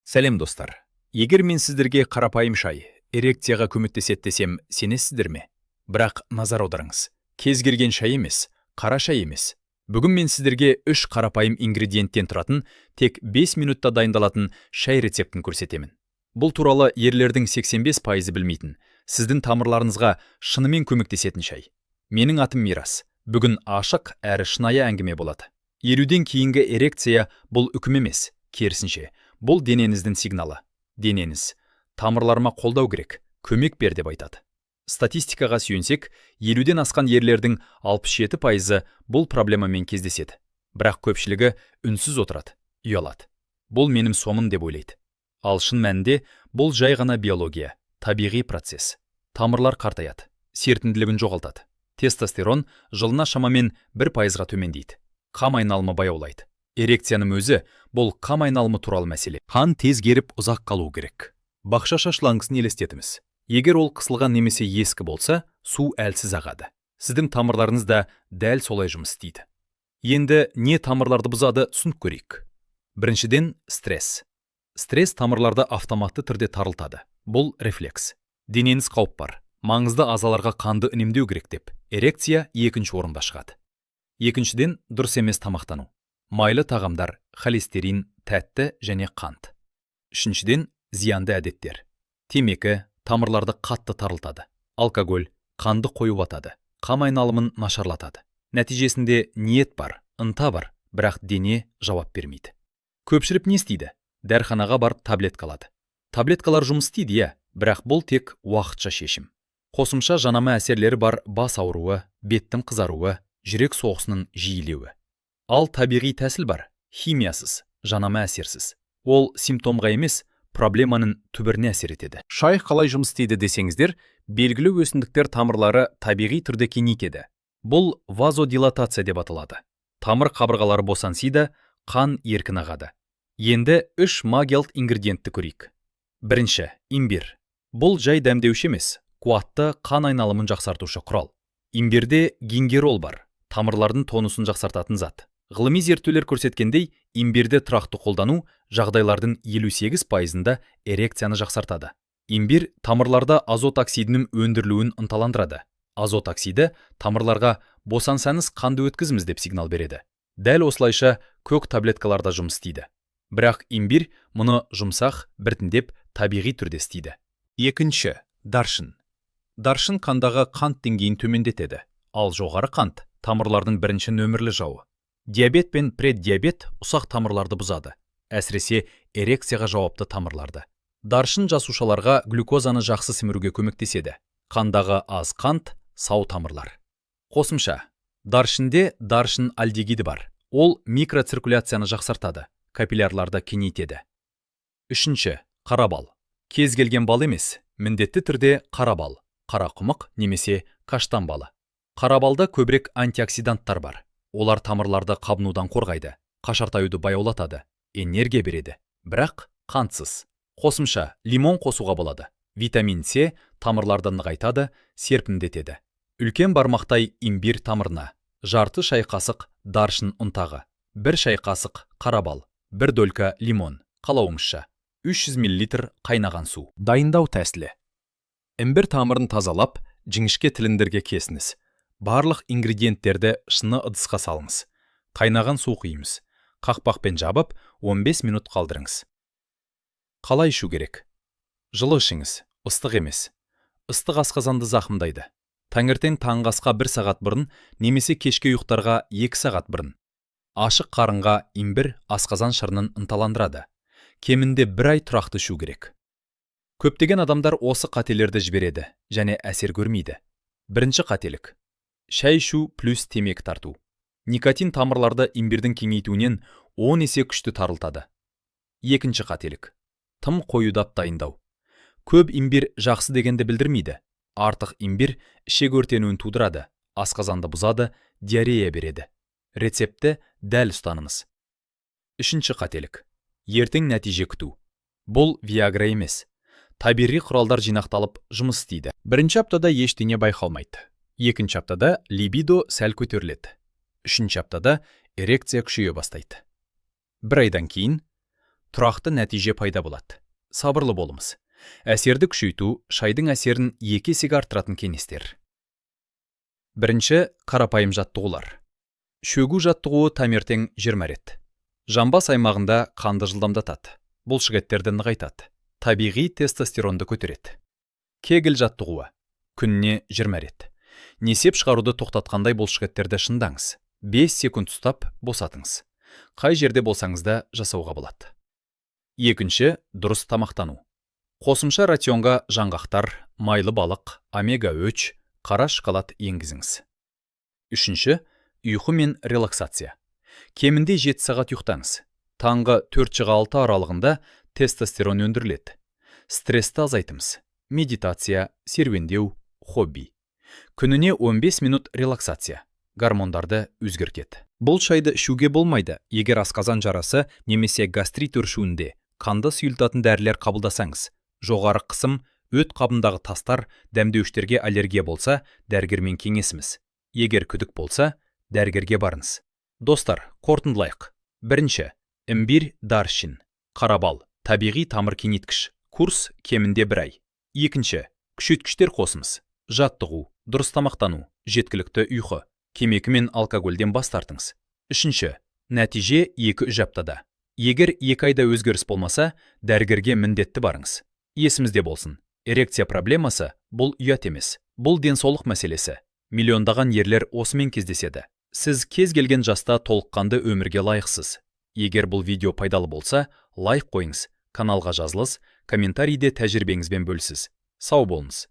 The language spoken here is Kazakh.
Сәлем достар. Егер мен сіздерге қарапайым шай, эрекцияға көмектеседі десем, сенесіздер ме? Бірақ назар аударыңыз. Кез келген шай емес, қара шай емес. Бүгін мен сіздерге 3 қарапайым ингредиенттен тұратын, тек 5 минутта дайындалатын шай рецептін көрсетемін. Бұл туралы ерлердің 85% білмейтін, сіздің тамырларыңызға шынымен көмектесетін шай. Менің атым Мирас. Бүгін ашық әрі шынайы әңгіме болады. Еруден кейінгі эрекция бұл үкім емес, керісінше. Бұл денеңіздің сигналы. Денеңіз тамырларыма қолдау керек, көмек бер деп айтады. Статистикаға сүйенсек, 50-ден асқан ерлердің 67% бұл проблемамен кездеседі. Бірақ көпшілігі үнсіз отырады, ұялады. Бұл менің соңым деп ойлайды. Ал шын мәнінде бұл жай ғана биология, табиғи процесс. Тамырлар қартаяды, серпімділігін жоғалтады. Тестостерон жылына шамамен 1%-ға төмендейді. Қам айналымы баяулайды. Эрекцияның өзі бұл қам айналымы туралы мәселе. Қан тез керіп ұзақ қалу керек. Бақшаша шлангысын елестетіңіз. Егер ол қысылған немесе ескі болса, су әлсіз ағады. Сіздің тамырларыңыз да дәл солай жұмыс істейді. Енді не тамырларды бұзады, түсініп көрейік. Біріншіден, стресс. Стресс тамырларды автоматты түрде тарылтады. Бұл рефлекс. Денеңіз қауіп бар. Маңызды ағзаларға қанды үнемдеу керек деп, эрекция екінші орында шығады. Екіншіден, дұрыс емес тамақтану. Майлы тағамдар, холестерин, тәтті және қант. Үшіншіден, зиянды әдеттер. Темекі тамырларды қатты тарылтады. Алкоголь қанды қойып, қам айналымын нашарлатады. Нәтижесінде ниет бар, ынта бар, бірақ дене жауап бермейді. Көпшілік не істейді? Дәріханаға барып таблетка алады. Таблеткалар жұмыс істейді, бірақ бұл тек уақытша шешім. Қосымша жанама әсерлері бар бас ауруы, беттің қызаруы, жүрек соғысының жиілеуі. Ал табиғи тәсіл бар, химиясыз, жанама әсерсіз. Ол симптомға емес, проблеманың түбіріне әсер етеді. Шай қалай жұмыс істейді десеңіздер, белгілі өсімдіктер тамырлары табиғи түрде кеңейтеді. Бұл вазодилатация деп аталады. Тамыр қабырғалары босансиды, қан еркін ағады. Енді 3 магиялық ингредиентті көрейік. Бірінші, имбир. Бұл жай дәмдеуші емес, қуатты қан айналымын жақсартушы құрал. Имбирде гингерол бар, тамырлардың тонусын жақсартатын зат. Ғылыми зерттеулер көрсеткендей, имбирді тұрақты қолдану жағдайлардың 58%-ында эрекцияны жақсартады. Имбир тамырларда азот оксидінің өндірілуін ынталандырады. Азот оксиді тамырларға босансаңыз қанды өткізіңіз деп сигнал береді. Дәл осылайша көк таблеткаларда жұмыс істейді. Бірақ имбир мұны жұмсақ, біртіндеп табиғи түрде істейді. Екінші, даршын. Даршын қандағы қант деңгейін төмендетеді. Ал жоғары қант тамырлардың бірінші нөмірлі жауы. Диабет пен преддиабет ұсақ тамырларды бұзады, әсіресе эрекцияға жауапты тамырларды. Даршын жасушаларға глюкозаны жақсы сіміруге көмектеседі. Қандағы аз қант, сау тамырлар. Қосымша, даршынде даршын альдегиді бар. Ол микроциркуляцияны жақсартады, капиллярларды кеңейтеді. Үшінші, қара бал. Кез келген бал емес, міндетті түрде қара бал, қара құмық немесе каштан балы. Қара балда көбірек антиоксиданттар бар. Олар тамырларды қабынудан қорғайды, қашартаюды баяулатады, энергия береді, бірақ қантсыз. Қосымша, лимон қосуға болады. Витамин С тамырларды нығайтады, серпімдетеді. Үлкен бармақтай имбир тамырына, жарты шай қасық даршын ұнтағы, 1 шай қасық қара бал, 1 долька лимон, қалауыңызша, 300 мл қайнаған су. Дайындау тәсілі. Имбир тамырын тазалап, жіңішке тіліндерге кесіңіз. Барлық ингредиенттерді шыны ыдысқа салыңыз. Қайнаған су құйыңыз. Қақпақпен жабып, 15 минут қалдырыңыз. Қалай ішу керек? Жылы ішіңіз, ыстық емес. Ыстық асқазанды зақымдайды. Таңертең таңғы асқа 1 сағат бұрын, немесе кешке ұйықтарға 2 сағат бұрын. Ашық қарынға имбир асқазан шырынын ынталандырады. Кемінде 1 ай тұрақты ішу керек. Көптеген адамдар осы қателерді жібереді және әсер көрмейді. Бірінші қателік. Шай ішу плюс темекі тарту. Никотин тамырларды имбирдің кеңейтуінен 10 есе күшті тарылтады. Екінші қателік. Тым қоюдап дайындау. Көп имбир жақсы дегенді білдірмейді. Артық имбир ішек өртенуін тудырады, асқазанды бұзады, диарея береді. Рецепті дәл ұстаныңыз. Үшінші қателік. Ертең нәтиже күту. Бұл виагра емес. Табиғи құралдар жинақталып жұмыс істейді. Бірінші аптада ештеңе байқалмайды. Екінші аптада либидо сәл көтеріледі. Үшінші аптада эрекция күшейе бастайды. 1 айдан кейін тұрақты нәтиже пайда болады. Сабырлы болыңыз. Әсерді күшейту шайдың әсерін 2 есеге арттыратын кеңестер. Бірінші, қарапайым жаттығулар. Шөгу жаттығуы таңертең 20 рет. Жамбас аймағында қанды жылдамдатады. Бұлшықеттерді нығайтады. Табиғи тестостеронды көтереді. Кегел жаттығуы. Күніне 20 рет. Несеп шығаруды тоқтатқандай бұлшықеттерді шыңдаңыз. 5 секунд ұстап босатыңыз. Қай жерде болсаңыз да жасауға болады. Екінші, дұрыс тамақтану. Қосымша рационға жаңғақтар, майлы балық, омега-3, қара шоколад енгізіңіз. Үшінші, ұйқы мен релаксация. Кемінде 7 сағат ұйықтаңыз. Таңғы 4-6 аралығында тестостерон өндіріледі. Стрессті азайтыңыз. Медитация, серуендеу, хобби. Күніне 15 минут релаксация. Гормондарды өзгертеді. Бұл шайды ішуге болмайды, егер асқазан жарасы немесе гастрит өршуінде қанды сұйылтатын дәрілер қабылдасаңыз. Жоғары қысым, өт қабындағы тастар, дәмдеуіштерге аллергия болса, дәрігермен кеңесіміз. Егер күдік болса, дәрігерге барыңыз. Достар, қорытындылайық. Бірінші, имбирь, даршин, қарабал, табиғи тамыр кеңейткіш. Курс кемінде 1 ай. Екінші, күшейткіштер қосыңыз. Жаттығу, дұрыс тамақтану, жеткілікті ұйқы, темекі мен алкогольден бас тартыңыз. Үшінші, нәтиже 2-3 аптада. Егер 2 айда өзгеріс болмаса, дәрігерге міндетті барыңыз. Есімізде болсын, эрекция проблемасы бұл ұят емес. Бұл денсаулық мәселесі. Миллиондаған ерлер осымен кездеседі. Сіз кез келген жаста толыққанды өмірге лайықсыз. Егер бұл видео пайдалы болса, лайк қойыңыз, каналға жазылыңыз, комментарийде тәжірибеңізбен бөлісіңіз. Сау болыңыз.